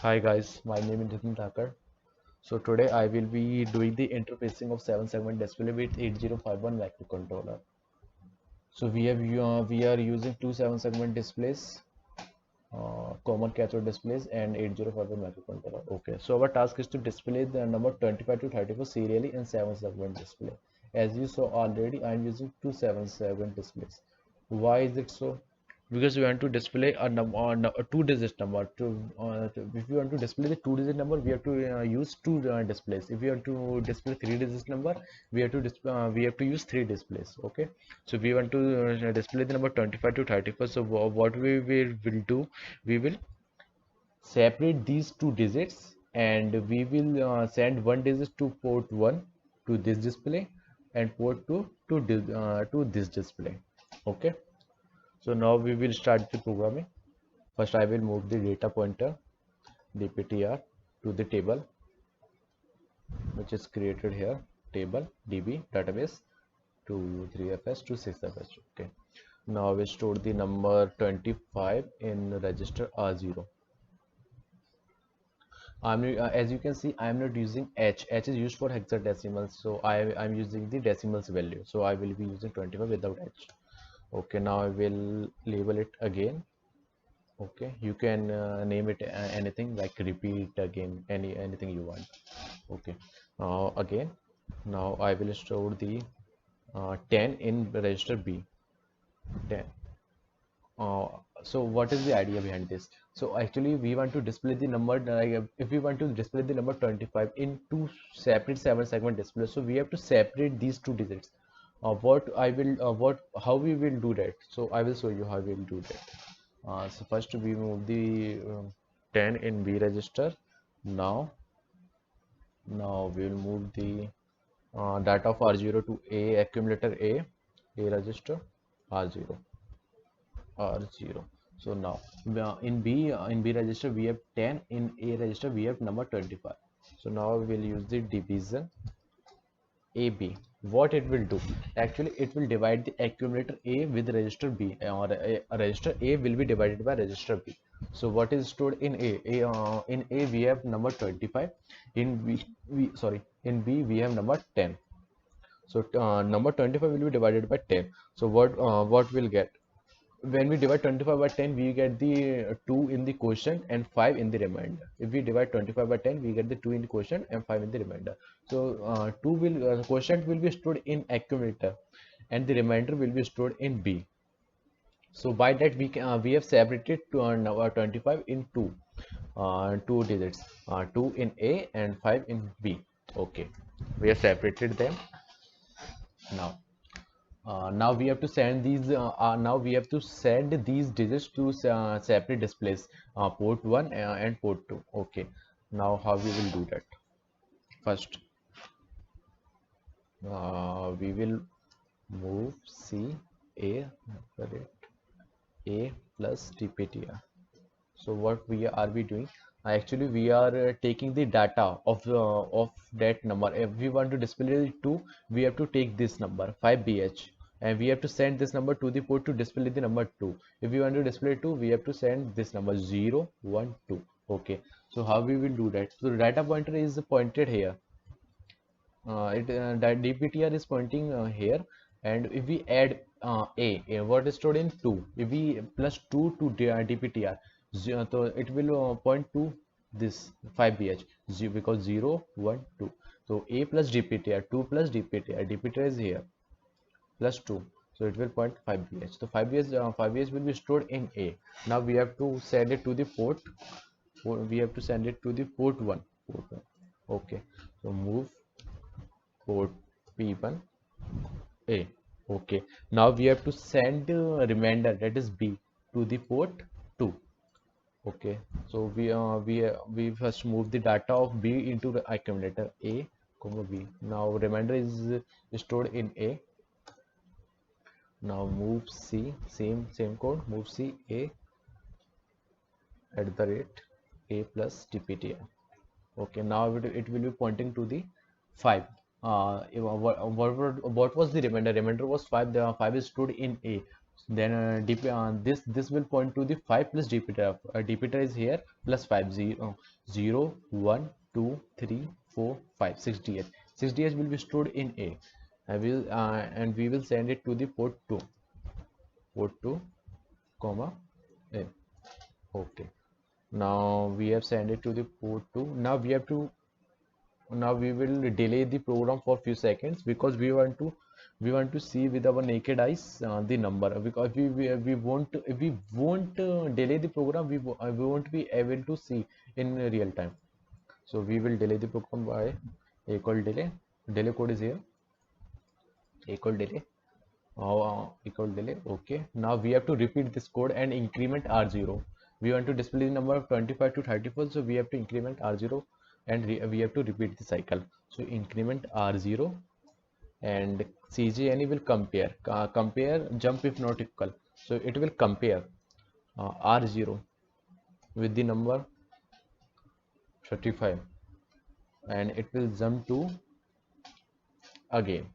Hi guys, my name is Nitin Thakur. So today I will be doing the interfacing of 7-segment display with 8051 microcontroller. So we are using two 7-segment displays, common cathode displays and 8051 microcontroller. Okay, so our task is to display the number 25 to 34 serially in 7-segment display. As you saw already, I am using two 7-segment displays. Why is it so? Because we want to display a number on a two-digit number. If you want to display the two-digit number, we have to use two displays. If you want to display three-digit number, we have to use three displays. Okay, so we want to display the number 25 to 34. So what will do, we will separate these two digits and we will send one digit to port 1 to this display and port 2 to this display. Okay, so now we will start the programming. First I will move the data pointer dptr to the table which is created here, table db database to 3fs to 6fs. Okay, now we store the number 25 in register r0. As you can see, I am not using h. H is used for hexadecimal, so I'm using the decimals value, so I will be using 25 without h. Okay, now I will label it again. Okay, you can name it anything like repeat again, anything you want. Okay, again, now I will store the 10 in register b. 10. uh, so what is the idea behind this? So actually we want to display the number, if we want to display the number 25 in two separate 7-segment displays, so we have to separate these two digits. What how we will do that? So I will show you how we will do that. So first we move the 10 in B register. Now we will move the data of R0 to A accumulator A register R0 R0. So now in B register we have 10, in A register we have number 25. So now we will use the division AB. What it will do? Actually, it will divide the accumulator A with register B, or register A will be divided by register B. So what is stored in A? In A we have number 25. In in B we have number 10. So number 25 will be divided by 10. So what we'll get? When we divide 25 by 10, we get the 2 in the quotient and 5 in the remainder. If we divide 25 by 10, we get the 2 in the quotient and 5 in the remainder. So 2 will quotient will be stored in accumulator and the remainder will be stored in B. So by that we have separated to our 25 in two digits, 2 in A and 5 in B. Okay, we have separated them. Now we have to send these digits to separate displays, port 1 and port 2. Okay, now how we will do that? First we will move C A A plus dptr. So what we doing? Actually we are taking the data of that number. If we want to display 2, we have to take this number 5bh and we have to send this number to the port to display the number 2. If we want to display 2, we have to send this number 0 1 2. Okay, so how we will do that? So the data pointer is pointed here, that dptr is pointing here, and if we add what is stored in 2, if we plus 2 to dptr, so it will point to this 5bh, because 0 1 2. So a plus dptr, 2 plus dptr is here, plus 2, so it will point 5bh. So 5bh will be stored in a. Now we have to send it to the port, we have to send it to the port 1. Okay, so move port P1 A. Okay, now we have to send remainder, that is B, to the port 2. Okay, so we first move the data of B into the accumulator A, comma B. Now remainder is stored in A. Now move C, same code, move C A at the rate A plus dptr. Okay, now it will be pointing to the 5. What was the remainder? Remainder was 5. The 5 is stored in A. Then this will point to the 5 plus repeater. Repeater is here plus 5, 0 1 2 3 4 5 6 ds. 6 ds will be stored in A. I will and we will send it to the port 2 comma A. Okay, now we have sent it to the port 2. Now we will delay the program for few seconds because we want to see with our naked eyes the number, because we won't delay the program, we won't be able to see in real time. So we will delay the program by equal delay code is here, equal delay, equal delay. Okay, now we have to repeat this code and increment r0. We want to display the number of 25 to 34, so we have to increment r0 and we have to repeat the cycle. So increment r0 and CJNE will compare jump if not equal. So it will compare r0 with the number 35 and it will jump to again.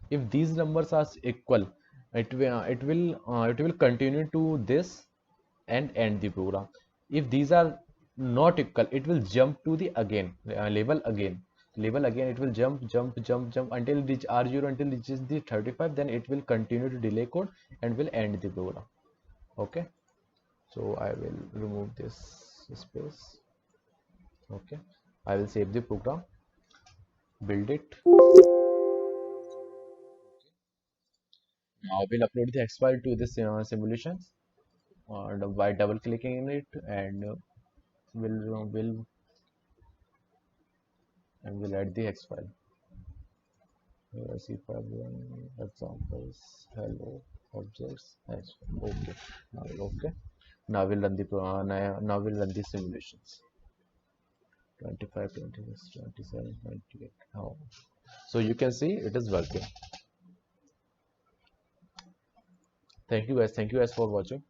If these numbers are equal, it will continue to this and end the program. If these are not equal, it will jump to the again level again. It will jump until it reach r0, until it reaches the 35. Then it will continue to delay code and will end the program. Okay, so I will remove this space. Okay, I will save the program, build it. Now we'll upload the X file to this simulations by double clicking in it, and we'll add the X file. C5 examples, hello objects. Okay, okay. Now we'll run the now we'll run the simulations. 25, 26, 27, 28. Oh. So you can see it is working. Thank you guys for watching.